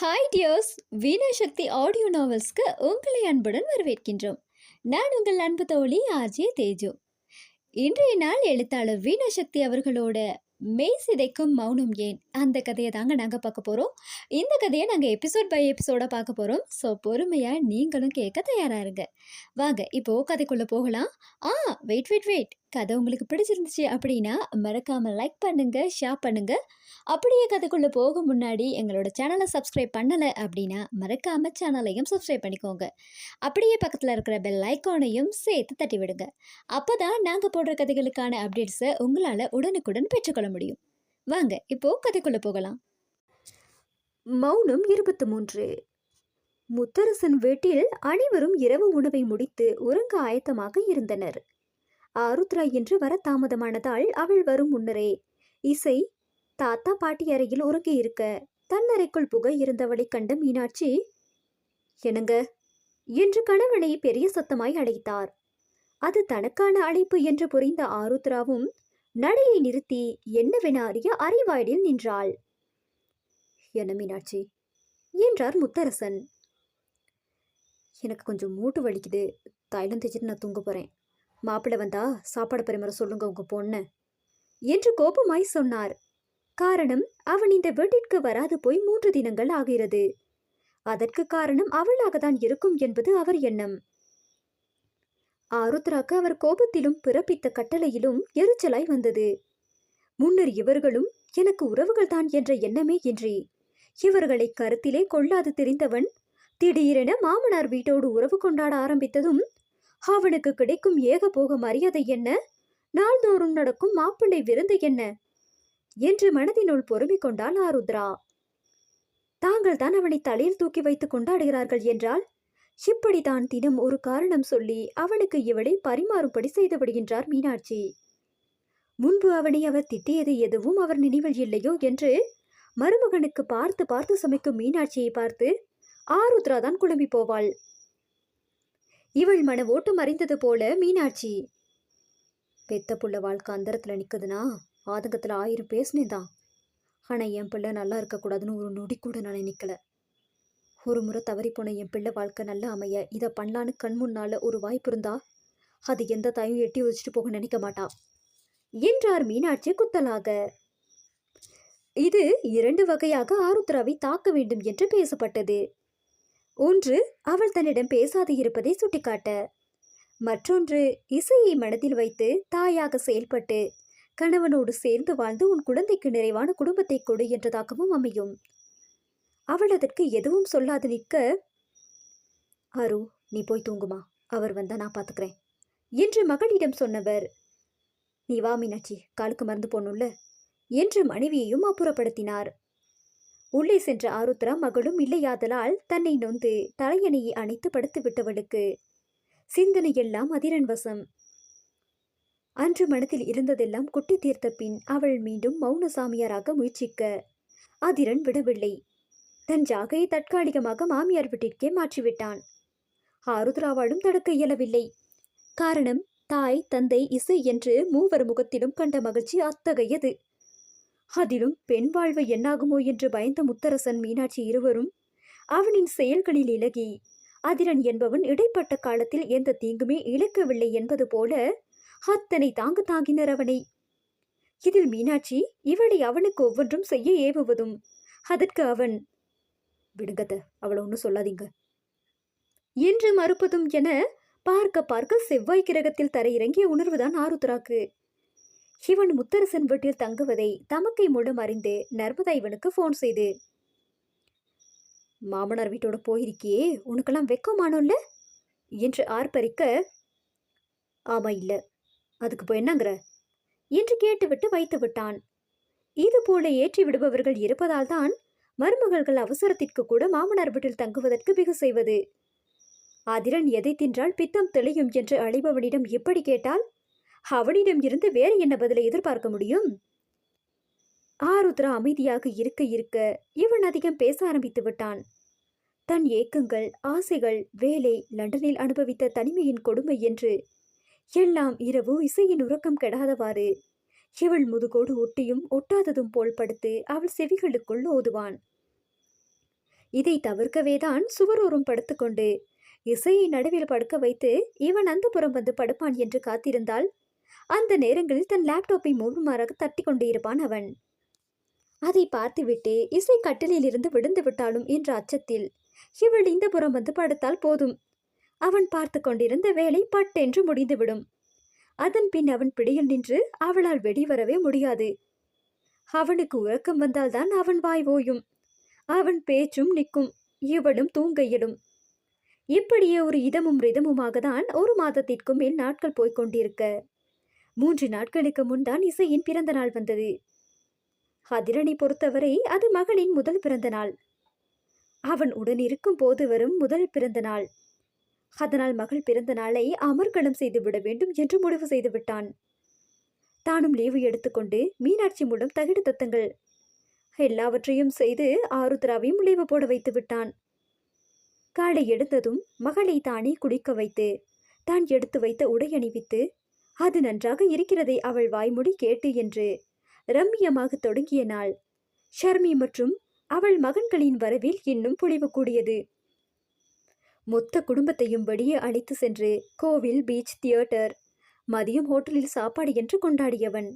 Hi tears, வீணா சக்தி audio நாவல்ஸ்க்கு உங்களை அன்புடன் வரவேற்கின்றோம். நான் உங்கள் அன்பு தோழி ஆர்ஜே தேஜு. இன்றைய நாள் எழுத்தாளர் வீணா சக்தி அவர்களோட மெய் சிதைக்கும் மௌனம் ஏன் அந்த கதையை தாங்க நாங்கள் பார்க்க போகிறோம். இந்த கதையை நாங்கள் எபிசோட் பை எபிசோடாக பார்க்க போகிறோம். ஸோ பொறுமையாக நீங்களும் கேட்க தயாராக இருங்க. வாங்க இப்போது கதைக்குள்ளே போகலாம். வெயிட். கதை உங்களுக்கு பிடிச்சிருந்துச்சு அப்படின்னா மறக்காமல் லைக் பண்ணுங்கள், ஷேர் பண்ணுங்கள். அப்படியே கதைக்குள்ளே போக முன்னாடி எங்களோட சேனலை சப்ஸ்கிரைப் பண்ணலை அப்படின்னா மறக்காமல் சேனலையும் சப்ஸ்கிரைப் பண்ணிக்கோங்க. அப்படியே பக்கத்தில் இருக்கிற பெல் ஐக்கானையும் சேர்த்து தட்டி விடுங்க. அப்போ தான் நாங்கள் போடுற கதைகளுக்கான அப்டேட்ஸை உங்களால் உடனுக்குடன் பெற்றுக்கொள்ள முடியும். வாங்க இப்போது கதைக்குள்ளே போகலாம். மௌனம் 23. முத்தரசன் வீட்டில் அனைவரும் இரவு உணவை முடித்து உறங்க ஆயத்தமாக இருந்தனர். ஆருத்ரா என்று வர தாமதமானதால் அவள் வரும் முன்னரே இசை தாத்தா பாட்டி அறையில் உறங்கி இருக்க தன்னறைக்குள் புகை இருந்தவளை கண்ட மீனாட்சி, என்னங்க என்று கணவனை பெரிய சத்தமாய் அழைத்தார். அது தனக்கான அழைப்பு என்று புரிந்த ஆருத்ராவும் நடையை நிறுத்தி என்னவென அறிய அறைவாயிலில் நின்றாள். என்ன மீனாட்சி என்றார் முத்தரசன். எனக்கு கொஞ்சம் மூட்டு வலிக்குது, தைலம் தேய்ச்சிட்டு நான் தூங்க போறேன். மாப்பிள்ளை வந்தா சாப்பாடு பரிமாற சொல்லுங்க உங்க பொண்ணு என்று கோபமாய் சொன்னார். காரணம், அவன் இந்த வீட்டிற்கு வராது போய் 3 தினங்கள் ஆகிறது. அதற்கு காரணம் அவளாகத்தான் இருக்கும் என்பது அவர் எண்ணம். ஆருத்ராக்கு அவர் கோபத்திலும் பிறப்பித்த கட்டளையிலும் எரிச்சலாய் வந்தது. முன்னர் இவர்களும் எனக்கு உறவுகள் தான் என்ற எண்ணமே இன்றி இவர்களை கருத்திலே கொள்ளாது தெரிந்தவன் திடீரென மாமனார் வீட்டோடு உறவு கொண்டாட ஆரம்பித்ததும் அவனுக்கு கிடைக்கும் ஏகபோக மரியாதை என்ன, நாள்தோறும் நடக்கும் மாப்பிள்ளை விருந்து என்ன என்று மனதினுள் பொறுமிக் கொண்டாள் ஆருத்ரா. தாங்கள் தான் அவனை தலையில் தூக்கி வைத்து கொண்டாடுகிறார்கள் என்றால் இப்படித்தான் தினம் ஒரு காரணம் சொல்லி அவனுக்கு இவளை பரிமாறும்படி செய்து விடுகின்றார் மீனாட்சி. முன்பு அவனை அவர் திட்டியது எதுவும் அவர் நினைவில் இல்லையோ என்று மருமகனுக்கு பார்த்து பார்த்து சமைக்கும் மீனாட்சியை பார்த்து ஆருத்ரா தான் குழம்பி போவாள். இவள் மன ஓட்டம் அறிந்தது போல மீனாட்சி, பெத்த புள்ள வாழ்க்கை அந்தரத்துல நிக்குதுன்னா ஆதங்கத்துல 1000 பேசினேதான். ஆனா என் பிள்ளை நல்லா இருக்கக்கூடாதுன்னு ஒரு நொடி கூட நான் நினைக்கல. ஒரு முறை தவறி போன என் பிள்ளை வாழ்க்கை நல்லா அமைய இதை பண்ணலான்னு கண் முன்னால ஒரு வாய்ப்பு இருந்தா அது எந்த தாயும் எட்டி வச்சுட்டு போக நினைக்க மாட்டா என்றார் மீனாட்சி குத்தலாக. இது 2 வகையாக ஆருத்ராவை தாக்க வேண்டும் என்று பேசப்பட்டது. ஒன்று, அவள் தன்னிடம் பேசாது இருப்பதை சுட்டிக்காட்ட. மற்றொன்று, இசையை மனதில் வைத்து தாயாக செயல்பட்டு கணவனோடு சேர்ந்து வாழ்ந்து உன் குழந்தைக்கு நிறைவான குடும்பத்தை கொடு என்றதாகவும் அமையும். அவள் அதற்கு எதுவும் சொல்லாது நிற்க, ஆரு நீ போய் தூங்குமா, அவர் வந்தா நான் பார்த்துக்கிறேன் என்று மகளிடம் சொன்னவர், நீ வா மீனாட்சி, காலுக்கு மருந்து போடணும்ல என்று மனைவியையும் அப்புறப்படுத்தினார். உள்ளே சென்ற ஆருத்ரா மகளும் இல்லையாதலால் தன்னை நொந்து தலையணையை அணைத்து படுத்து விட்டவளுக்கு சிந்தனையெல்லாம் அதிரன் வசம். அன்று மனத்தில் இருந்ததெல்லாம் குட்டி தீர்த்த பின் அவள் மீண்டும் மௌன சாமியாராக முயற்சிக்க அதிரன் விடவில்லை. தன் ஜாகையை தற்காலிகமாக மாமியார் வீட்டிற்கே மாற்றிவிட்டான். ஆருத்ராவாலும் தடுக்க இயலவில்லை. காரணம், தாய் தந்தை இசை என்று மூவர் முகத்திலும் கண்ட மகிழ்ச்சி அத்தகையது. அதிலும் பெண் வாழ்வு என்னாகுமோ என்று பயந்த முத்தரசன் மீனாட்சி இருவரும் அவனின் செயல்களில் இலகி அதிரன் என்பவன் இடைப்பட்ட காலத்தில் எந்த தீங்குமே இழக்கவில்லை என்பது போல அத்தனை தாங்கினர் அவனை. இதில் மீனாட்சி இவளை அவனுக்கு ஒவ்வொன்றும் செய்ய ஏவுவதும் அதற்கு அவன், விடுங்கத அவளை ஒன்றும் சொல்லாதீங்க என்று மறுப்பதும் என பார்க்க பார்க்க செவ்வாய் கிரகத்தில் தரையிறங்கிய உணர்வுதான் ஆருத்ராக்கு. இவன் முத்தரசன் வீட்டில் தங்குவதை தமக்கை மூலம் அறிந்து நர்மதா இவனுக்கு போன் செய்து, மாமனார் வீட்டோட போயிருக்கியே, உனக்கெல்லாம் வெக்கமானோல்ல என்று ஆர்ப்பரிக்க, ஆமா இல்ல அதுக்கு போய் என்னங்கிற என்று கேட்டுவிட்டு வைத்து விட்டான். இது போல ஏற்றி விடுபவர்கள் இருப்பதால் தான் மருமகள்கள் அவசரத்திற்கு கூட மாமனார் வீட்டில் தங்குவதற்கு பிகு செய்வது. அதிரன் எதை தின்றால் பித்தம் தெளியும் என்று அழைபவனிடம் எப்படி கேட்டால் அவனிடம் இருந்து வேறு என்ன பதிலை எதிர்பார்க்க முடியும்? ஆருத்ரா அமைதியாக இருக்க இருக்க இவன் அதிகம் பேச ஆரம்பித்து விட்டான். தன் ஏக்கங்கள், ஆசைகள், வேலை, லண்டனில் அனுபவித்த தனிமையின் கொடுமை என்று எல்லாம் இரவு இசையின் உறக்கம் கெடாதவாறு இவள் முதுகோடு ஒட்டியும் ஒட்டாததும் போல் படுத்து அவள் செவிகளுக்குள் ஓதுவான். இதை தவிர்க்கவேதான் சுவரோரம் படுத்துக்கொண்டு இசையை நடுவில் படுக்க வைத்து இவன் அந்த புறம் வந்து படுப்பான் என்று காத்திருந்தால் அந்த நேரங்களில் தன் லேப்டாப்பை மூர்மாறாக தட்டி கொண்டே இருப்பான் அவன். அதை பார்த்துவிட்டு இசை கட்டிலில் இருந்து விழுந்து விட்டாலும் என்ற அச்சத்தில் இவள் இந்த புறம் வந்து படுத்தால் போதும், அவன் பார்த்து கொண்டிருந்த வேலை பட்டென்று முடிந்துவிடும். அதன் பின் அவன் பிடியில் நின்று அவளால் வெளிவரவே முடியாது. அவனுக்கு உறக்கம் வந்தால்தான் அவன் வாய் ஓயும், அவன் பேச்சும் நிற்கும், இவளும் தூங்க இயலும். இப்படியே ஒரு இதமும் ரிதமுமாக தான் 1 மாதத்திற்கும் மேல் நாட்கள் போய்கொண்டிருக்க 3 நாட்களுக்கு முன்தான் இசையின் பிறந்த நாள் வந்தது. அதிரனை பொறுத்தவரை அது மகளின் முதல் பிறந்த நாள். அவன் உடன் இருக்கும் போது வரும் முதல் பிறந்த நாள். அதனால் மகள் பிறந்த நாளை அமர்க்களம் செய்துவிட வேண்டும் என்று முடிவு செய்து விட்டான். தானும் லீவு எடுத்துக்கொண்டு மீனாட்சி மூலம் தகிடு தத்தங்கள் எல்லாவற்றையும் செய்து ஆருத்ராவையும் லீவு போட வைத்து விட்டான். காலை எழுந்ததும் மகளை தானே குளிக்க வைத்து தான் எடுத்து வைத்த உடை அணிவித்து அது நன்றாக இருக்கிறதை அவள் வாய்மொழி கேட்டு என்று ரம்மியமாக தொடங்கிய நாள் ஷர்மி மற்றும் அவள் மகன்களின் வரவில் இன்னும் பொழிவு கூடியது. மொத்த குடும்பத்தையும் வெளியே அழைத்து சென்று கோவில், பீச், தியேட்டர், மதியம் ஹோட்டலில் சாப்பாடு என்று கொண்டாடியவன்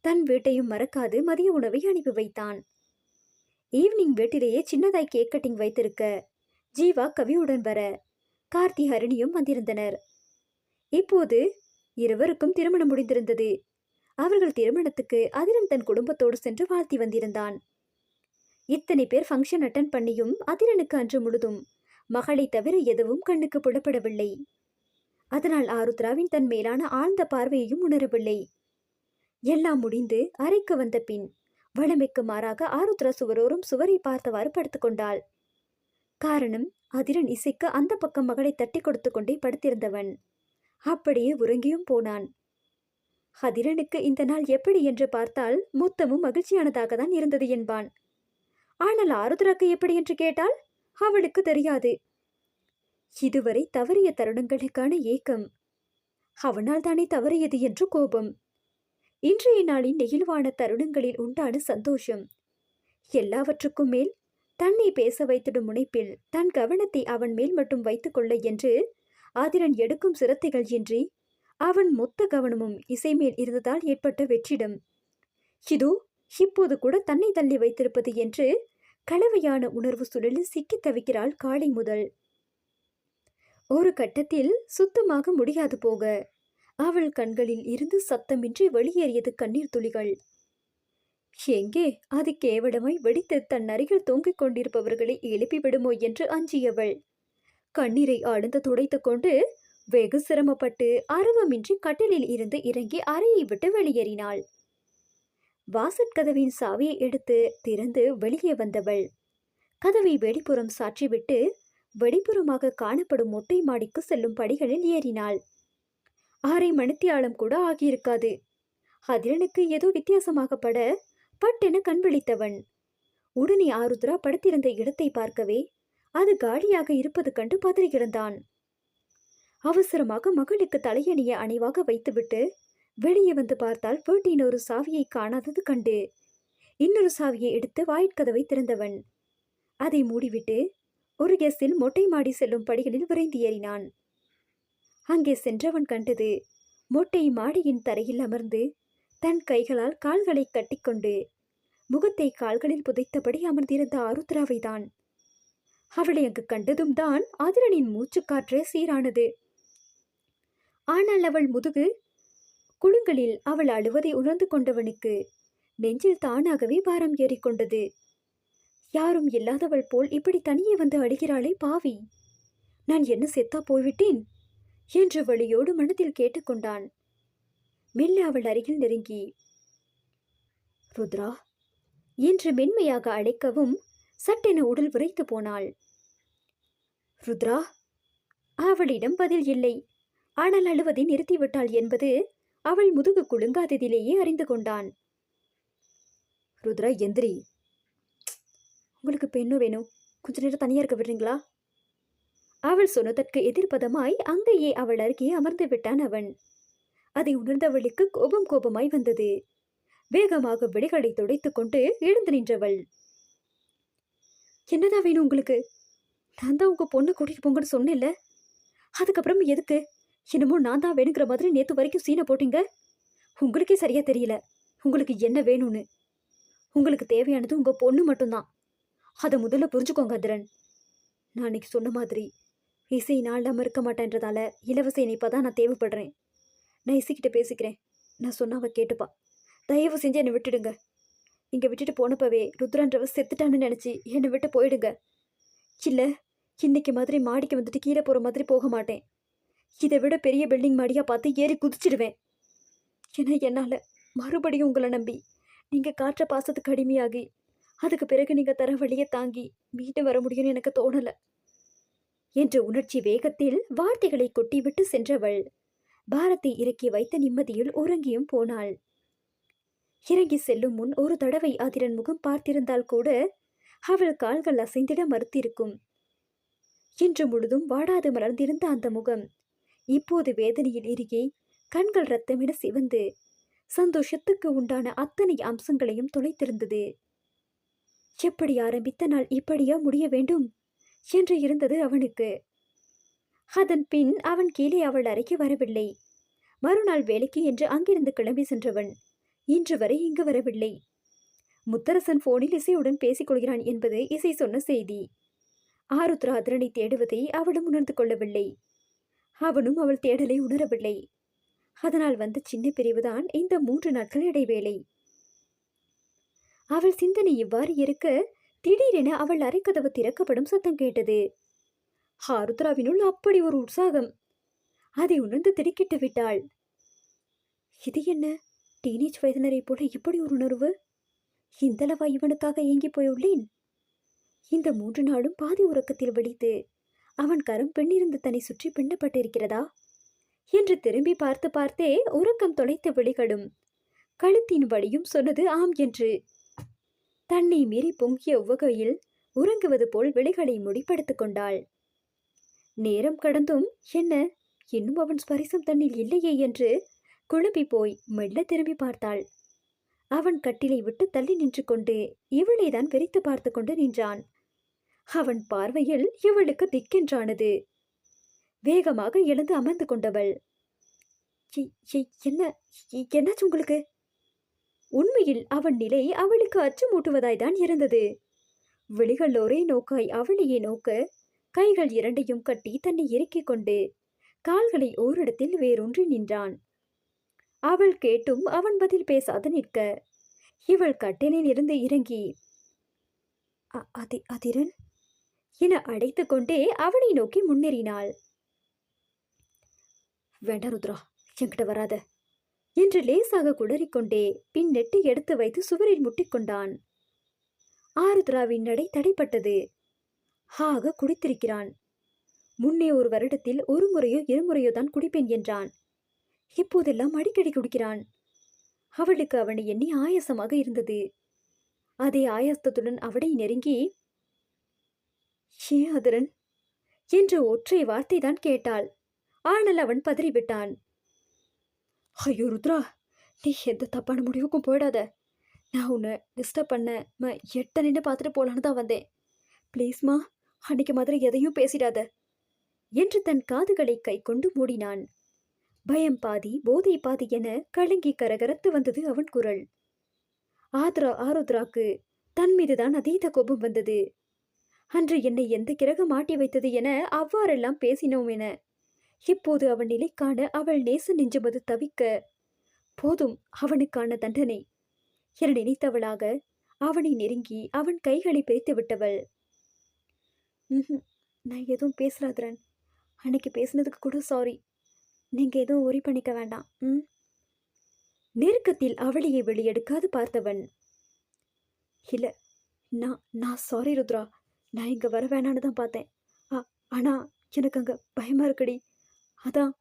தன் வீட்டையும் மறக்காது மதிய உணவை அனுப்பி வைத்தான். ஈவினிங் வீட்டிலேயே சின்னதாய் கேக் கட்டிங் வைத்திருக்க ஜீவா கவியுடன் வர கார்த்தி, ஹரிணியும் வந்திருந்தனர். இப்போது இருவருக்கும் திருமணம் முடிந்திருந்தது. அவர்கள் திருமணத்துக்கு அதிரன் தன் குடும்பத்தோடு சென்று வாழ்த்தி வந்திருந்தான். இத்தனை பேர் ஃபங்க்ஷன் அட்டன் பண்ணியும் அதிரனுக்கு அன்று முழுதும் மகளை தவிர எதுவும் கண்ணுக்கு புலப்படவில்லை. அதனால் ஆருத்ராவின் தன் மேலான ஆழ்ந்த பார்வையையும் உணரவில்லை. எல்லாம் முடிந்து அறைக்கு வந்த பின் வழமைக்கு மாறாக ஆருத்ரா சுவரோரும் சுவரை பார்த்தவாறு படுத்துக்கொண்டாள். காரணம், அதிரன் இசைக்கு அந்த பக்கம் மகளை தட்டி கொடுத்து கொண்டே படுத்திருந்தவன் அப்படியே உறங்கியும் போனான். அதிரனுக்கு இந்த நாள் எப்படி என்று பார்த்தால் மொத்தமும் மகிழ்ச்சியானதாக தான் இருந்தது என்பான். ஆனால் ஆருத்ராக்கு எப்படி என்று கேட்டால் அவளுக்கு தெரியாது. இதுவரை தவறிய தருணங்களுக்கான ஏக்கம், அவனால் தானே தவறியது என்று கோபம், இன்றைய நாளின் நெகிழ்வான தருணங்களில் உண்டான சந்தோஷம், எல்லாவற்றுக்கும் மேல் தன்னை பேச வைத்திடும் முனைப்பில் தன் கவனத்தை அவன் மேல் மட்டும் வைத்துக் கொள்ள என்று ஆதிரன் எடுக்கும் சிரத்தைகள் இன்றி அவன் மொத்த கவனமும் இசை மேல் இருந்ததால் ஏற்பட்ட வெற்றிடம். இதோ இப்போது கூட தன்னை தள்ளி வைத்திருப்பது என்று கலவையான உணர்வு சுழலில் சிக்கி தவிக்கிறாள் காலை முதல். ஒரு கட்டத்தில் சுத்தமாக முடியாது போக அவள் கண்களில் இருந்து சத்தமின்றி வெளியேறியது கண்ணீர் துளிகள். எங்கே அது கேவலமாய் வெடித்து தன் அருகில் தூங்கிக் கொண்டிருப்பவர்களை எழுப்பிவிடுமோ என்று அஞ்சியவள் கண்ணீரை ஆழ்ந்து துடைத்து கொண்டு வெகு சிரமப்பட்டு அரவமின்றி கட்டிலில் இருந்து இறங்கி அறையை விட்டு வெளியேறினாள். வாசற்கதவின் சாவியை எடுத்து திறந்து வெளியே வந்தவள் கதவை வெளிப்புறம் சாற்றிவிட்டு வெளிப்புறமாக காணப்படும் மொட்டை மாடிக்கு செல்லும் படிகளில் ஏறினாள். 6 மணித்தியாலம் கூட ஆகியிருக்காது. அதிரனுக்கு ஏதோ வித்தியாசமாக பட்டென கண் விழித்தவன் உடனே ஆருத்ரா படுத்திருந்த இடத்தை பார்க்கவே அது காலியாக இருப்பது கண்டு பதறியிருந்தான். அவசரமாக மகளுக்கு தலையணிய அணிவாக வைத்துவிட்டு வெளியே வந்து பார்த்தால் வீட்டின் ஒரு சாவியை காணாதது கண்டு இன்னொரு சாவியை எடுத்து வாயிற்கதவை திறந்தவன் அதை மூடிவிட்டு ஒரு கெஸ்ஸில் மொட்டை மாடி செல்லும் படிகளில் விரைந்து ஏறினான். அங்கே சென்றவன் கண்டது மொட்டை மாடியின் தரையில் அமர்ந்து தன் கைகளால் கால்களை கட்டிக்கொண்டு முகத்தை கால்களில் புதைத்தபடி அமர்ந்திருந்த ஆருத்ராவை தான். அவளை அங்கு கண்டதும் தான் அதிரனின் மூச்சுக்காற்றே சீரானது. ஆனால் அவள் முதுகு குழுங்களில் அவள் அழுவதை உணர்ந்து கொண்டவனுக்கு நெஞ்சில் தானாகவே பாரம் ஏறிக்கொண்டது. யாரும் இல்லாதவள் போல் இப்படி தனியே வந்து அழுகிறாளே பாவி, நான் என்ன செத்தா போய்விட்டேன் என்று வழியோடு மனதில் கேட்டுக்கொண்டான். மெல்ல அவள் அருகில் நெருங்கி ருத்ரா என்று மென்மையாக அழைக்கவும் சட்டென உடல் விரைத்து போனாள். ருத்ரா, அவளிடம் பதில் இல்லை. ஆனால் அழுவதை நிறுத்திவிட்டாள் என்பது அவள் முதுகு குலுங்காததிலேயே அறிந்து கொண்டான். ருத்ரா எந்திரி. உங்களுக்கு பெண்ணோ வேணும், கொஞ்ச நேரம் தனியா இருக்க விடுறீங்களா? அவள் சொன்னதற்கு எதிர்ப்பதமாய் அங்கேயே அவள் அருகே அமர்ந்து விட்டான் அவன். அதை உணர்ந்தவளுக்கு கோபமாய் வந்தது. வேகமாக விழிகளை துடைத்து கொண்டு எழுந்து நின்றவள். என்னதான் வேணும் உங்களுக்கு? நான் தான் உங்க பொண்ணை கூட்டிட்டு போங்கன்னு சொன்னேன்ல. அதுக்கப்புறம் எதுக்கு என்னமோ நான் தான் வேணுங்கிற மாதிரி நேத்து வரைக்கும் சீனை போட்டீங்க? உங்களுக்கே சரியா தெரியல உங்களுக்கு என்ன வேணும்னு. உங்களுக்கு தேவையானது உங்க பொண்ணு மட்டும்தான். அதை முதல்ல புரிஞ்சுக்கோங்க அதிரன். நான் அன்னைக்கு சொன்ன மாதிரி இசை நாள்லாம் இருக்க மாட்டேன்றதால இலவச இணைப்பா தான் நான் தேவைப்படுறேன். நான் இசைக்கிட்ட பேசிக்கிறேன். நான் சொன்னா அவ கேட்டுப்பா. தயவு செஞ்சு என்னை விட்டுடுங்க. இங்க விட்டுட்டு போனப்பவே ருத்ரான்றவ செத்துட்டான்னு நினைச்சு என்னை விட்டு போயிடுங்க. இல்ல இன்னைக்கு மாதிரி மாடிக்கு வந்துட்டு கீழே போற மாதிரி போக மாட்டேன். இதை விட பெரிய பில்டிங் மாடியா பார்த்து ஏறி குதிச்சிடுவேன். ஏன்னா என்னால மறுபடியும் உங்களை நம்பி நீங்க காற்ற பாசத்துக்கு அடிமையாகி அதுக்கு பிறகு நீங்க தர வழியை தாங்கி மீட்டு வர முடியும்னு எனக்கு தோணல என்ற உணர்ச்சி வேகத்தில் வார்த்தைகளை கொட்டிவிட்டு சென்றவள் பாரத்தை இறக்கி வைத்த நிம்மதியில் உறங்கியும் போனாள். இறங்கி செல்லும் முன் ஒரு தடவை அதிரன் முகம் பார்த்திருந்தால் கூட அவள் கால்கள் அசைந்திட மறுத்திருக்கும். இன்று முழுதும் வாடாது மலர்ந்திருந்த அந்த முகம் இப்போது வேதனையில் இறுகி கண்கள் ரத்தமென சிவந்து சந்தோஷத்துக்கு உண்டான அத்தனை அம்சங்களையும் தொலைத்திருந்தது. எப்படி ஆரம்பித்த நாள் இப்படியா முடிய வேண்டும் என்று இருந்தது அவனுக்கு. அதன் பின் அவன் கீழே அவள் அறைக்கு வரவில்லை. மறுநாள் வேலைக்கு என்று அங்கிருந்து கிளம்பி சென்றவன் இன்று வரை இங்கு வரவில்லை. முத்தரசன் போனில் இசையுடன் பேசிக் கொள்கிறான் என்பது இசை சொன்ன செய்தி. ஆருத்ரா அதிரனை தேடுவதை அவளும் உணர்ந்து கொள்ளவில்லை. அவனும் அவள் தேடலை உணரவில்லை. அதனால் வந்த சின்ன பிரிவுதான் இந்த 3 நாட்கள் இடைவேளை. அவள் சிந்தனை இவ்வாறு இருக்க திடீரென அவள் அறைக்கதவு திறக்கப்படும் சத்தம் கேட்டது. ஆருத்ராவினுள் அப்படி ஒரு உற்சாகம். அதை உணர்ந்து திடுக்கிட்டு விட்டாள். இது என்ன, டீனேஜ் வயதினரை போல இப்படி ஒரு உணர்வு? இந்தளவா இவனுக்காக ஏங்கி போயுள்ளேன்? இந்த 3 நாளும் பாதி உறக்கத்தில் விழித்து அவன் கரம் பெண்ணிருந்து தன்னை சுற்றி பின்னப்பட்டிருக்கிறதா என்று திரும்பி பார்த்து பார்த்தே உறக்கம் தொலைத்த விழிகளும் கழுத்தின் வழியும் சொன்னது ஆம் என்று. தன்னை மீறி பொங்கிய உவகையில் உறங்குவது போல் விழிகளை முடிப்படுத்திக் கொண்டாள். நேரம் கடந்தும் என்ன இன்னும் அவன் ஸ்பரிசம் தன்னில் இல்லையே என்று குழம்பி போய் மெல்ல திரும்பி பார்த்தாள். அவன் கட்டிலை விட்டு தள்ளி நின்று கொண்டு இவளைதான் வெறித்து பார்த்து கொண்டு நின்றான். அவன் பார்வையில் இவளுக்கு திக்கென்றானது. வேகமாக எழுந்து அமர்ந்து கொண்டவள், என்னாச்சு உங்களுக்கு? உண்மையில் அவன் நிலை அவளுக்கு அச்சமூட்டுவதாய்தான் இருந்தது. விழிகள் ஒரே நோக்காய் அவளையே நோக்க கைகள் இரண்டையும் கட்டி தன்னை இறுக்கிக் கொண்டு கால்களை ஓரிடத்தில் வேரூன்றி நின்றான். அவள் கேட்டும் அவன் பதில் பேசாது நிற்க இவள் கட்டிலில் இருந்து இறங்கி அதிரன் என அடைத்து கொண்டே அவனை நோக்கி முன்னேறினாள். வேண்டாம் ருத்ரா, என்கிட்ட வராத என்று லேசாக குளறிக்கொண்டே பின் நெட்டி எடுத்து வைத்து சுவரில் முட்டிக்கொண்டான். ஆருத்ராவின் நடை தடைப்பட்டது. ஆக குடித்திருக்கிறான். முன்னே ஒரு வருடத்தில் ஒரு முறையோ இருமுறையோ தான் குடிப்பேன் என்றான். இப்போதெல்லாம் அடிக்கடி குடிக்கிறான். அவளுக்கு அவனை எண்ணி ஆயாசமாக இருந்தது. அதே ஆயாசத்துடன் அவனை நெருங்கி ஏன் அதிரன் என்ற ஒற்றை வார்த்தை தான் கேட்டாள். ஆனால் அவன் பதறிவிட்டான். ஐயோ ருத்ரா, நீ எந்த தப்பான முடிவுக்கும் போயிடாத. நான் உன்னை டிஸ்டர்ப் பண்ண எட்ட நின்று பார்த்துட்டு போலான்னு தான் வந்தேன். ப்ளீஸ்மா, அன்னைக்கு மாதிரி எதையும் பேசிடாத என்று தன் காதுகளை கை கொண்டு மூடினான். பயம் பாதி போதை பாதி என கலங்கி கரகரத்து வந்தது அவன் குரல். ஆருத்ராக்கு தன் மீதுதான் அதீத கோபம் வந்தது. அன்று என்னை எந்த கிரகம் மாட்டி வைத்தது என அவ்வாறெல்லாம் பேசினோம் என இப்போது அவன் நிலை காண அவள் நேச நெஞ்சுமது தவிக்க போதும் அவனுக்கான தண்டனை என நினைத்தவளாக அவனை நெருங்கி அவன் கைகளை பிரித்து விட்டவள். நான் எதுவும் பேசலாதுரன், அன்னைக்கு பேசினதுக்கு கூட சாரி. நீங்க எதுவும் ஒரி பண்ணிக்க வேண்டாம். நெருக்கத்தில் அவளையே வெளியெடுக்காது பார்த்தவன், இல்ல நான் சாரி ருத்ரா, நான் இங்க வர வேணான்னு தான் பார்த்தேன். ஆனா எனக்கு அங்க பயமா இருக்குடி, அதான்.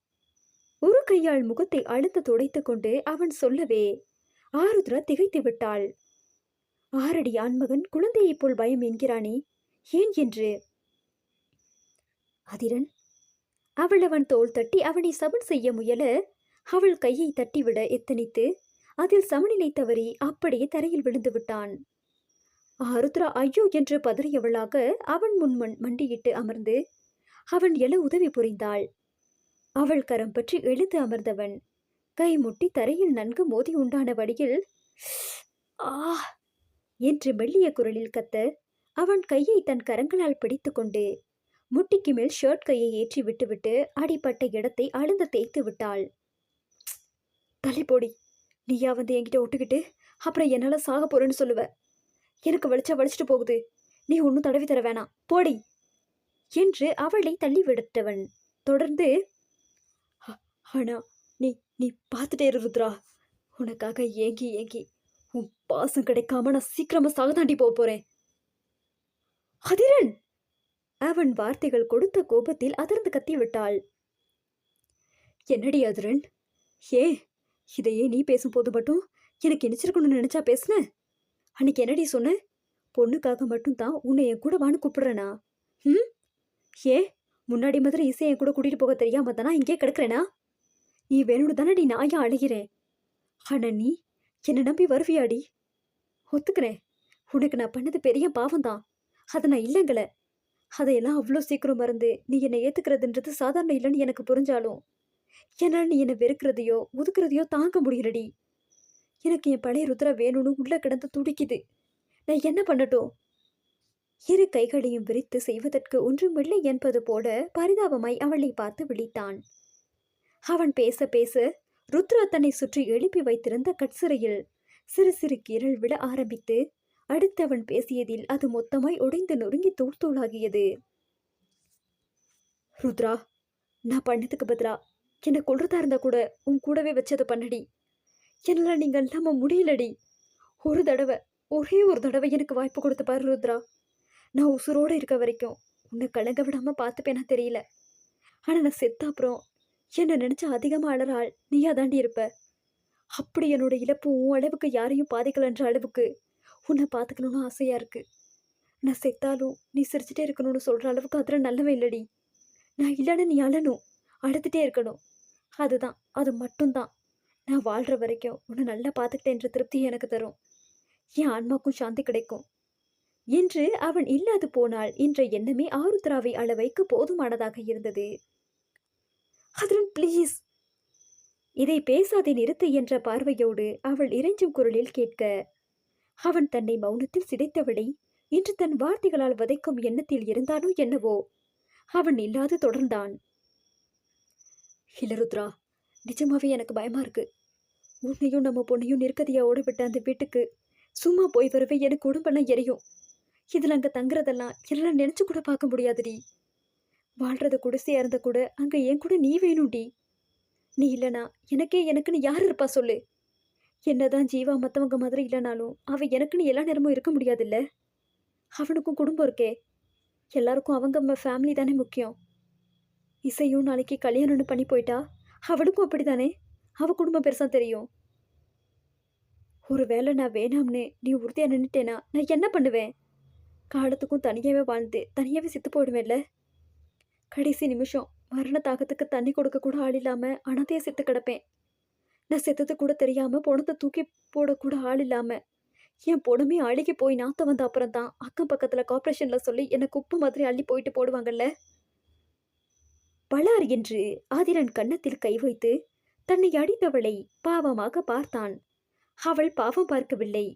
ஒரு கையால் முகத்தை அழுத்த துடைத்து கொண்டு அவன் சொல்லவே ஆருத்ரா திகைத்து விட்டாள். ஆரடி ஆண்மகன் குழந்தையைப் போல் பயம் என்கிறானே, ஏன் என்று. அதிரன், அவள் அவன் தோள் தட்டி அவனை சமன் செய்ய முயல அவள் கையை தட்டிவிட எத்தனித்து அதில் சமநிலை தவறி அப்படியே தரையில் விழுந்து விட்டான். ஆருத்ரா ஐயோ என்று பதறியவளாக அவன் முன் மண்டியிட்டு அமர்ந்து அவன் எழ உதவி புரிந்தாள். அவள் கரம் பற்றி எழுந்து அமர்ந்தவன் கை முட்டி தரையில் நன்கு மோதி உண்டான வழியில் ஆ என்று மெல்லிய குரலில் கத்த அவன் கையை தன் கரங்களால் பிடித்து கொண்டு முட்டிக்கு மேல் ஷர்ட் கையை ஏற்றி விட்டுவிட்டு அடிப்பட்ட இடத்தை அழுந்த தேய்த்து விட்டாள். தலை போடி, நீயா வந்து என்கிட்ட ஒட்டுக்கிட்டு அப்புறம் என்னால சாக போறேன்னு சொல்லுவ. எனக்கு வலிச்சிட்டு போகுது, நீ ஒன்னும் தடவி தர வேணாம், போடி என்று அவளை தள்ளி விடுத்தவன் தொடர்ந்து, ஆனா நீ நீ பார்த்துட்டே இரு ருத்ரா, உனக்காக ஏங்கி ஏங்கி உன் பாசம் கிடைக்காம நான் சீக்கிரமா சாகதாண்டி போறேன். அதிரன்! அவன் வார்த்தைகள் கொடுத்த கோபத்தில் அதிர்ந்து கத்தி விட்டாள். என்னடி அதிரன், ஏ இதையே நீ பேசும்போது மட்டும் எனக்கு இனிச்சிருக்கணும்னு நினைச்சா பேசுன? அன்னைக்கு என்னடி சொன்ன? பொண்ணுக்காக மட்டும்தான் உன்னை என் கூட வான்னு கூப்பிடுறேனா? ஏ முன்னாடி மாதிரி இசை என் கூட கூட்டிட்டு போக தெரியாம தானா இங்கே கிடக்குறேனா? நீ வேணும்னு தானடி நான் ஏன் அழுகிறேன்? ஆனா நீ என்னை நம்பி வருவியாடி? ஒத்துக்கிறேன், உனக்கு நான் பண்ணது பெரிய பாவம்தான், அதை நான் இல்லைங்கள. அதையெல்லாம் அவ்வளோ சீக்கிரம் மறந்து நீ என்னை ஏத்துக்கிறதுன்றது சாதாரண இல்லைன்னு எனக்கு புரிஞ்சாலும் என்னால் நீ என்னை வெறுக்கிறதையோ ஒதுக்குறதையோ தாங்க முடியலடி. எனக்கு என் பழைய ருத்ரா வேணும்னு உள்ள கிடந்து துடிக்குது. நான் என்ன பண்ணட்டும்? இரு கைகளையும் விரித்து செய்வதற்கு ஒன்றுமில்லை என்பது போல பரிதாபமாய் அவளை பார்த்து விழித்தான். அவன் பேச பேச ருத்ரா தன்னை சுற்றி எழுப்பி வைத்திருந்த கட்சிறையில் சிறு சிறு கீரல் விழ ஆரம்பித்து அடுத்து அவன் பேசியதில் அது மொத்தமாய் உடைந்து நொறுங்கி தூள் தூளாகியது. ருத்ரா, நான் பண்ணதுக்கு பதிலா என்னை கொல்றதா இருந்தா கூட உன் கூடவே வச்சதை பண்ணடி. என்னால நீங்க இல்லாம முடியலடி. ஒரு தடவை, ஒரே ஒரு தடவை எனக்கு வாய்ப்பு கொடுத்து பாரு ருத்ரா. நான் உசுரோடு இருக்க வரைக்கும் உன்னை கலங்க விடாம பார்த்துப்பேனா தெரியல. ஆனா நான் செத்த அப்புறம் என்னை நினைச்சா அதிகமா அழற ஆள் நீயா தாண்டி இருப்ப. அப்படி என்னோட இழப்பு உன் அளவுக்கு யாரையும் பாதிக்கலன்ற அளவுக்கு உன்னை பார்த்துக்கணும்னு ஆசையா இருக்கு. நான் செத்தாலும் நீ சிரிச்சுட்டே இருக்கணும்னு சொல்ற அளவுக்கு அதில் நல்லவே இல்லடி. நான் இல்லைன்னு நீ அழணும், அழுதுட்டே இருக்கணும். அதுதான், அது மட்டும்தான் நான் வாழ்ற வரைக்கும் உன்னை நல்லா பார்த்துக்கிட்டேன்ற திருப்தி எனக்கு தரும். என் ஆன்மாக்கும் சாந்தி கிடைக்கும் என்று அவன் இல்லாது போனால் என்ற எண்ணமே ஆருத்ராவை அளவைக்கு போதுமானதாக இருந்தது. அதிரன் ப்ளீஸ், இதை பேசாதே நிறுத்து என்ற பார்வையோடு அவள் இறைஞ்சும் குரலில் கேட்க அவன் தன்னை மௌனத்தில் சிதைத்தவளை இன்று தன் வார்த்தைகளால் வதைக்கும் எண்ணத்தில் இருந்தானோ என்னவோ அவன் இல்லாது தொடர்ந்தான். இல்ல ருத்ரா, நிஜமாவே எனக்கு பயமா இருக்கு. உன்னையும் நம்ம பொண்ணையும் நிற்கதியா ஓடவிட்ட அந்த வீட்டுக்கு சும்மா போய் வரவே எனக்கு உடம்பெல்லாம் எரியும். இதுல அங்க தங்குறதெல்லாம் எல்லாம் நினைச்சு கூட பார்க்க முடியாதுடி. வாழ்றத குடிசையா இருந்த கூட அங்க என் கூட நீ வேணும்டி. நீ இல்லனா எனக்குன்னு யார் இருப்பா சொல்லு? என்னதான் ஜீவா மத்தவங்க மாதிரி இல்லைனாலும் அவ எனக்குன்னு எல்லா நேரமும் இருக்க முடியாதுல்ல. அவனுக்கும் குடும்பம் இருக்கே, எல்லாருக்கும் அவங்க ஃபேமிலி தானே முக்கியம். இசையும் நாளைக்கு கல்யாணம்னு பண்ணி போயிட்டா அவளுக்கும் அப்படித்தானே, அவ குடும்பம் பெருசா தெரியும். ஒரு வேளை நான் வேணாம்னு நீ உறுதியா நின்றுட்டேனா நான் என்ன பண்ணுவேன்? காலத்துக்கும் தனியாவே வாழ்ந்து தனியாவே செத்து போயிடுவேன்ல. கடைசி நிமிஷம் மரண தாகத்துக்கு தண்ணி கொடுக்க கூட ஆள் இல்லாம அனாதையா செத்து கிடப்பேன். நான் செத்தது கூட தெரியாம பொணத்தை தூக்கி போடக்கூட ஆள் இல்லாம என் பொணமே அழுகி போய் நாத்த வந்த அப்புறம் தான் அக்கம் பக்கத்துல கார்பரேஷன்ல சொல்லி என்னை குப்பை மாதிரி அள்ளி போயிட்டு போடுவாங்கல்ல. பலார் என்று ஆதிரன் கன்னத்தில் கை வைத்து தன்னை அடித்தவளை பாவமாக பார்த்தான். அவள் பாவம் பார்க்கவில்லை.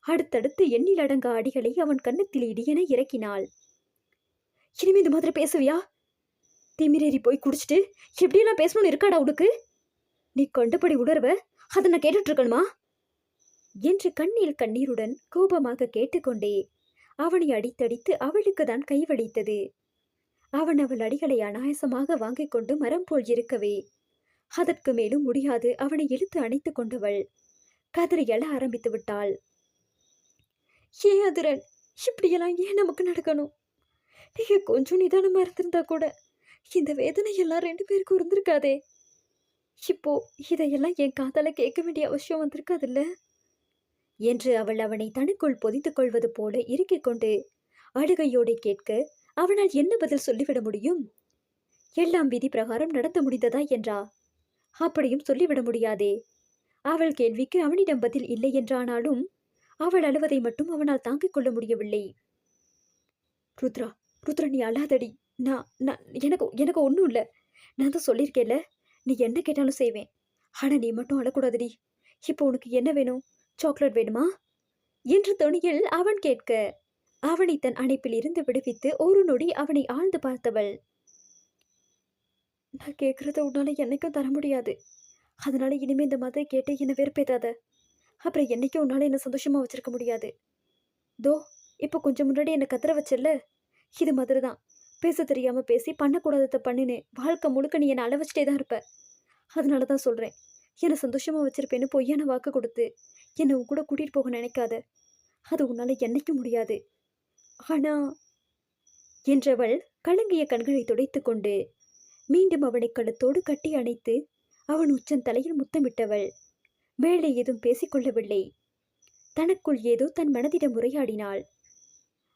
அடுத்தடுத்து எண்ணிலடங்க அடிகளை அவன் கன்னத்தில் இடியென இறக்கினாள். இனிமே இந்த மாதிரி பேசுவியா? திமிரேறி போய் குடிச்சிட்டு எப்படியெல்லாம் பேசணும்னு இருக்காடா உனக்கு? நீ கண்டபடி உணர்வ அதை நான் கேட்டுட்டு இருக்கணுமா என்று கண்ணில் கண்ணீருடன் கோபமாக கேட்டுக்கொண்டே அவனை அடித்தடித்து அவளுக்கு தான் கைவடித்தது. அவன் அவள் அடிகளை அனாயசமாக வாங்கிக் கொண்டு மரம் போல் இருக்கவே அதற்கு மேலும் முடியாது அவனை இழுத்து அணைத்து கொண்டவள் கதறி எழ ஆரம்பித்து விட்டாள். ஏன் அதிரன், இப்படியெல்லாம் ஏன் நமக்கு நடக்கணும்? நீங்க கொஞ்சம் நிதானமா இருந்திருந்தா கூட இந்த வேதனை எல்லாம் 2 பேருக்கும் இருந்திருக்காதே. இப்போ இதையெல்லாம் என் காதால கேட்க வேண்டிய அவசியம் வந்திருக்காதுல்ல என்று அவள் அவனை தனக்குள் பொதிந்து கொள்வது போல இறுக்கிக் கொண்டு அழுகையோடு கேட்க அவனால் என்ன பதில் சொல்லிவிட முடியும்? எல்லாம் விதி பிரகாரம் நடத்த முடிந்ததா என்றா? அப்படியும் சொல்லிவிட முடியாதே. அவள் கேள்விக்கு அவனிடம் பதில் இல்லை என்றானாலும் அவள் அழுவதை மட்டும் அவனால் தாங்கிக் கொள்ள முடியவில்லை. ருத்ரா, ருத்ரா, நீ அழாதடி. நான் நான் எனக்கு எனக்கு ஒன்றும் இல்லை. நான் தான் சொல்லியிருக்கேன்ல, நீ என்ன கேட்டாலும் செய்வேன். ஆனா நீ மட்டும் அழக்கூடாதடி. இப்போ உனக்கு என்ன வேணும்? சாக்லேட் வேணுமா என்று தொனியில் அவன் கேட்க, அவனை தன் அணைப்பில் இருந்து விடுவித்து ஒரு நொடி அவனை ஆழ்ந்து பார்த்தவள், நான் கேட்கறத உன்னால என்னைக்கும் தர முடியாது. அதனால இனிமே இந்த மாதிரி கேட்டு என்னை வெறுப்பேத்தாத. அப்புறம் என்னைக்கும் உன்னால என்ன சந்தோஷமா வச்சிருக்க முடியாது. தோ, இப்போ கொஞ்சம் முன்னாடி என்னை கத்துற வச்சல்ல, இது மாதிரி தான். பேச தெரியாம பேசி பண்ணக்கூடாதத பண்ணினு வாழ்க்கை முழுக்க நீ என்னை அள வச்சுட்டே தான் இருப்ப. அதனால தான் சொல்றேன், என்னை சந்தோஷமா வச்சிருப்பேன்னு பொய்யான வாக்கு கொடுத்து என்னை உன் கூட கூட்டிட்டு போக நினைக்காத. அது உன்னால என்னைக்கும் முடியாது. ஆனா என்றவள் கலங்கிய கண்களை துடைத்து கொண்டு மீண்டும் அவனை கழுத்தோடு கட்டி அணைத்து அவன் உச்சன் தலையில் முத்தமிட்டவள் மேலே ஏதும் பேசிக்கொள்ளவில்லை. தனக்குள் ஏதோ தன் மனதிடம் உரையாடினாள்.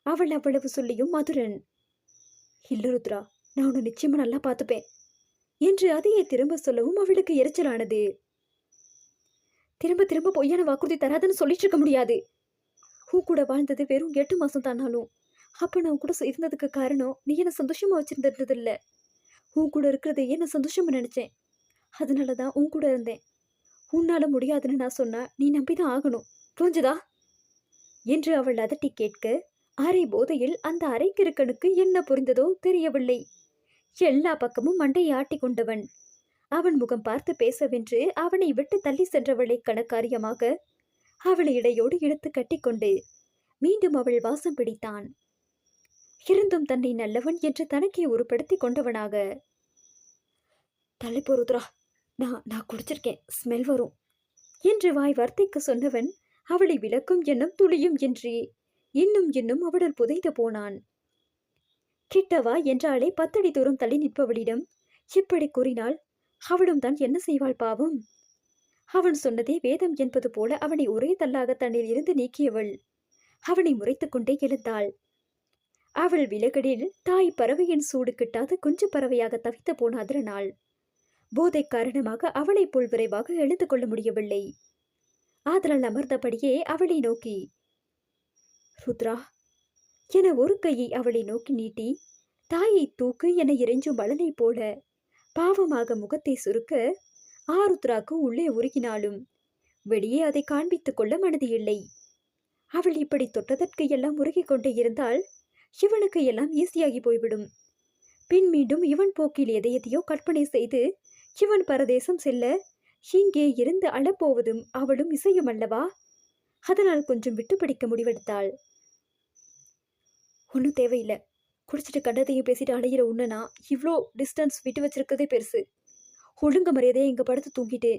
அவள் அவ்வளவு சொல்லியும் மதுரன், இல்ல ருத்ரா, நான் உன்னை நிச்சயமா நல்லா பார்த்துப்பேன் என்று அதையே திரும்ப சொல்லவும் அவளுக்கு எரிச்சலானது. திரும்ப திரும்ப பொய்யான வாக்குறுதி தராதுன்னு சொல்லிட்டு இருக்க முடியாது. உன் கூட வாழ்ந்தது வெறும் 8 மாசம் தானாலும் அப்ப நான் கூட இருந்ததுக்கு காரணம் நீ என்ன சந்தோஷமா வச்சிருந்தது இல்ல. உன் கூட இருக்கிறது என்ன சந்தோஷமா நினைச்சேன். அதனாலதான் உன் கூட இருந்தேன். உன்னால முடியாதுன்னு நான் சொன்னா நீ நம்பிதான் ஆகணும், புரிஞ்சுதா என்று அவள் அதட்டி கேட்க, அரை போதையில் அந்த அரைக்கிருக்கனுக்கு என்ன புரிந்ததோ தெரியவில்லை. எல்லா பக்கமும் மண்டையை ஆட்டி கொண்டவன் அவன் முகம் பார்த்து பேசவென்று அவனை விட்டு தள்ளி சென்றவளை கணக்காரியமாக அவளை இடையோடு இழுத்து கட்டிக்கொண்டு மீண்டும் அவள் வாசம் பிடித்தான். இருந்தும் தன்னை நல்லவன் என்று தனக்கே உருப்படுத்தி கொண்டவனாக, தலைப்போ ருத்ரா, நான் குடிச்சிருக்கேன், ஸ்மெல் வரும் என்று வாய் வார்த்தைக்கு சொன்னவன் அவளை விளக்கும் எண்ணம் துளியும் இன்றி இன்னும் இன்னும் அவளுள் புதைந்து போனான். கிட்டவா என்றாலே 10 அடி தூரம் தள்ளி நிற்பவளிடம் இப்படி கூறினால் அவளும் தான் என்ன செய்வாள் பாவம். அவன் சொன்னதே வேதம் என்பது போல அவனை ஒரே தள்ளாக தன்னில் இருந்து நீக்கியவள் அவனை முறைத்துக் கொண்டே எழுந்தாள். அவள் விலகலில் தாய் பறவையின் சூடு கிட்டாத குஞ்சு பறவையாக தவித்த போன அதனால் போதை காரணமாக அவளை போல் விரைவாக எழுந்து கொள்ள முடியவில்லை. ஆதலால் அமர்ந்தபடியே அவளை நோக்கி, ருத்ரா என ஒரு கையை அவளை நோக்கி நீட்டி தாயை தூக்கு என இறைஞ்சும் பலனை போல பாவமாக முகத்தை சுருக்க ஆருத்ராக்கு உள்ளே உருகினாலும் வெளியே அதை காண்பித்துக் கொள்ள மனது இல்லை. அவள் இப்படி தொட்டதற்கு எல்லாம் உருகிக் கொண்டே இருந்தால் இவனுக்கு எல்லாம் ஈஸியாகி போய்விடும். பின் மீண்டும் இவன் போக்கில் எதையதையோ கற்பனை செய்து இவன் பரதேசம் செல்ல இங்கே இருந்து அழப்போவதும் அவளும் இசையும் அல்லவா. அதனால் கொஞ்சம் விட்டு பிடிக்க முடிவெடுத்தாள். ஒன்றும் தேவையில்லை, குடிச்சிட்டு கண்டதையும் பேசிட்டு அலையிற உன்னனா இவ்வளோ டிஸ்டன்ஸ் விட்டு வச்சிருக்கதே பெருசு. ஒழுங்கு மரியாதையை இங்க படுத்து தூங்கிட்டு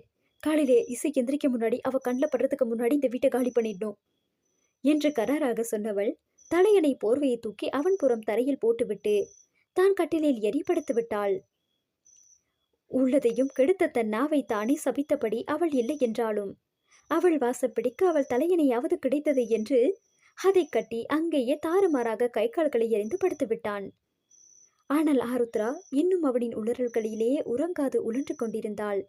காலையிலே இசை எந்திரிக்க முன்னாடி அவ கண்ணில் படுறதுக்கு முன்னாடி இந்த வீட்டை காலி பண்ணிடணும் என்று கராராக சொன்னவள் தலையணை போர்வையை தூக்கி அவன் புறம் தரையில் போட்டுவிட்டு தான் கட்டிலில் எரிப்படுத்து விட்டாள். உள்ளதையும் கெடுத்த தன் நாவை தானே சபித்தபடி அவள் இல்லை என்றாலும் அவள் வாசப்பிடிக்க அவள் தலையணையாவது கிடைத்தது என்று அதை கட்டி அங்கேயே தாறுமாறாக கை கால்களை எறிந்து படுத்து விட்டான். ஆனால் ஆருத்ரா இன்னும் அவனின் உளறல்களிலேயே உறங்காது உழன்று கொண்டிருந்தாள்.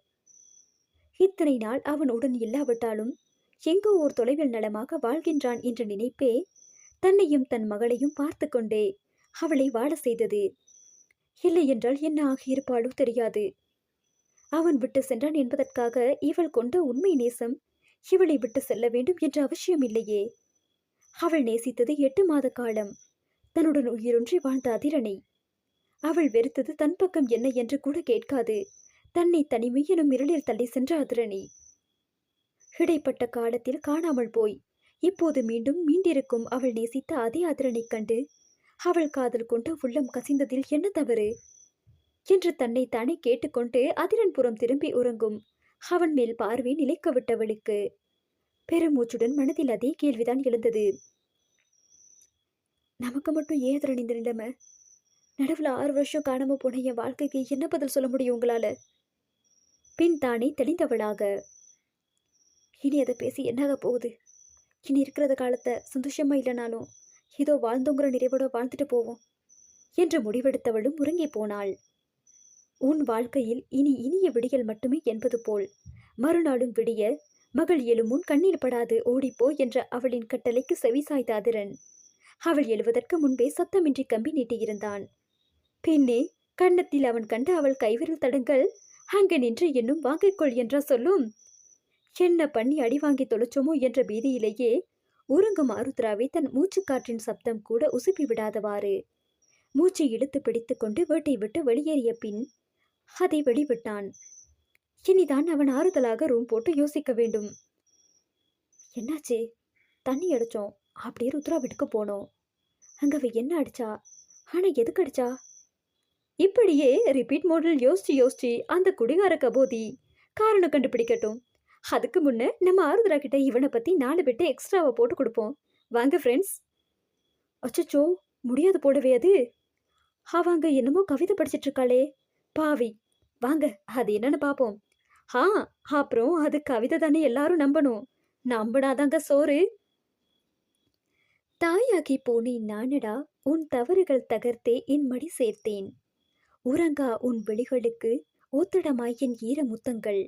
இத்தனை நாள் அவன் உடன் இல்லாவிட்டாலும் எங்கோ ஓர் தொலைவில் நலமாக வாழ்கின்றான் என்ற நினைப்பே தன்னையும் தன் மகளையும் பார்த்து கொண்டே அவளை வாழ செய்தது. இல்லை என்றால் என்ன ஆகியிருப்பாளோ தெரியாது. அவன் விட்டு சென்றான் என்பதற்காக இவள் கொண்ட உண்மை நேசம் இவளை விட்டு செல்ல வேண்டும் என்ற அவசியம் இல்லையே. அவள் நேசித்தது 8 மாத காலம் தன்னுடன் உயிரொன்றி வாழ்ந்த அதிரனை. அவள் வெறுத்தது தன் பக்கம் என்ன என்று கூட கேட்காது தன்னை தனிமை எனும் இருளில் தள்ளி சென்ற அதிரணி. இடைப்பட்ட காலத்தில் காணாமல் போய் இப்போது மீண்டும் மீண்டிருக்கும் அவள் நேசித்த அதே அதிரனை கண்டு அவள் காதல் கொண்ட உள்ளம் கசிந்ததில் என்ன தவறு என்று தன்னை தானே கேட்டுக்கொண்டு அதிரன் புறம் திரும்பி உறங்கும் அவன் மேல் பார்வை நிலைக்க விட்டவளுக்கு பெருமூச்சுடன் மனதில் அதே கேள்விதான் எழுந்தது. நமக்கு மட்டும் ஏன் அதிரன் இந்த நிலைமை? நடுவில் 6 வருஷம் காணாம போன என் வாழ்க்கைக்கு என்ன பதில் சொல்ல முடியும் உங்களால? பின் தானே தெளிந்தவளாக, இனி அதை பேசி என்னாக போகுது? இனி இருக்கிறத காலத்தை சந்தோஷமா இல்லைனாலும் ஏதோ வாழ்ந்தோங்கிற நிறைவோட வாழ்ந்துட்டு போவோம் என்று முடிவெடுத்தவளும் உறங்கி போனாள். உன் வாழ்க்கையில் இனி இனிய விடியல் மட்டுமே என்பது போல் மறுநாளும் விடிய மகள் எழும் முன் கண்ணில் படாது ஓடிப்போ என்ற அவளின் கட்டளைக்கு செவிசாய்த்த அதிரன் அவள் எழுவதற்கு முன்பே சத்தமின்றி கம்பி நீட்டியிருந்தான். பின்னே கன்னத்தில் அவன் கண்ட அவள் கைவிரல் தடங்கள் அங்கு நின்று இன்னும் வாங்கிக்கொள் என்ற சொல்லும். என்ன பண்ணி அடி வாங்கி தொலைச்சோமோ என்ற பீதியிலேயே உறங்கும் ஆருத்ராவை தன் மூச்சுக்காற்றின் சப்தம் கூட உசுப்பி விடாதவாறு மூச்சை இழுத்து பிடித்து கொண்டு வீட்டை விட்டு வெளியேறிய பின் அதை வெளிவிட்டான். இனிதான் அவன் ஆறுதலாக ரூம் போட்டு யோசிக்க வேண்டும். என்னாச்சு? தண்ணி அடிச்சோம், அப்படியே ருத்ரா வீட்டுக்கு போனோம். அங்க அவ என்ன அடிச்சா? ஆனா எதுக்கு அடிச்சா? இப்படியே ரிப்பீட் மோடில் யோசிச்சு அந்த குடிகார கபோதி காரணம் கண்டுபிடிக்கட்டும். அதுக்கு முன்ன நம்ம ஆருத்ரா கிட்ட இவனை பத்தி 4 பெட்டு எக்ஸ்ட்ராவை போட்டு கொடுப்போம். வாங்க ஃப்ரெண்ட்ஸ். அச்சச்சோ, முடியாது போடவே. அது அவங்க என்னமோ கவிதை படிச்சிட்டு இருக்காளே, பாவி. வாங்க அது என்னன்னு பாப்போம். அப்புறம் அது கவிதை தானே எல்லாரும் நம்பணும். நம்பினாதாங்க சோறு. தாயாகி போனேன் நானடா, உன் தவறுகள் தகர்த்தே என் மடி சேர்த்தேன். உறங்கா உன் விழிகளுக்கு ஓத்தடமாய் என் ஈர முத்தங்கள்.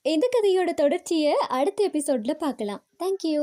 இந்த கதையோட தொடர்ச்சியை அடுத்த எபிசோட்ல பார்க்கலாம். தேங்க்யூ.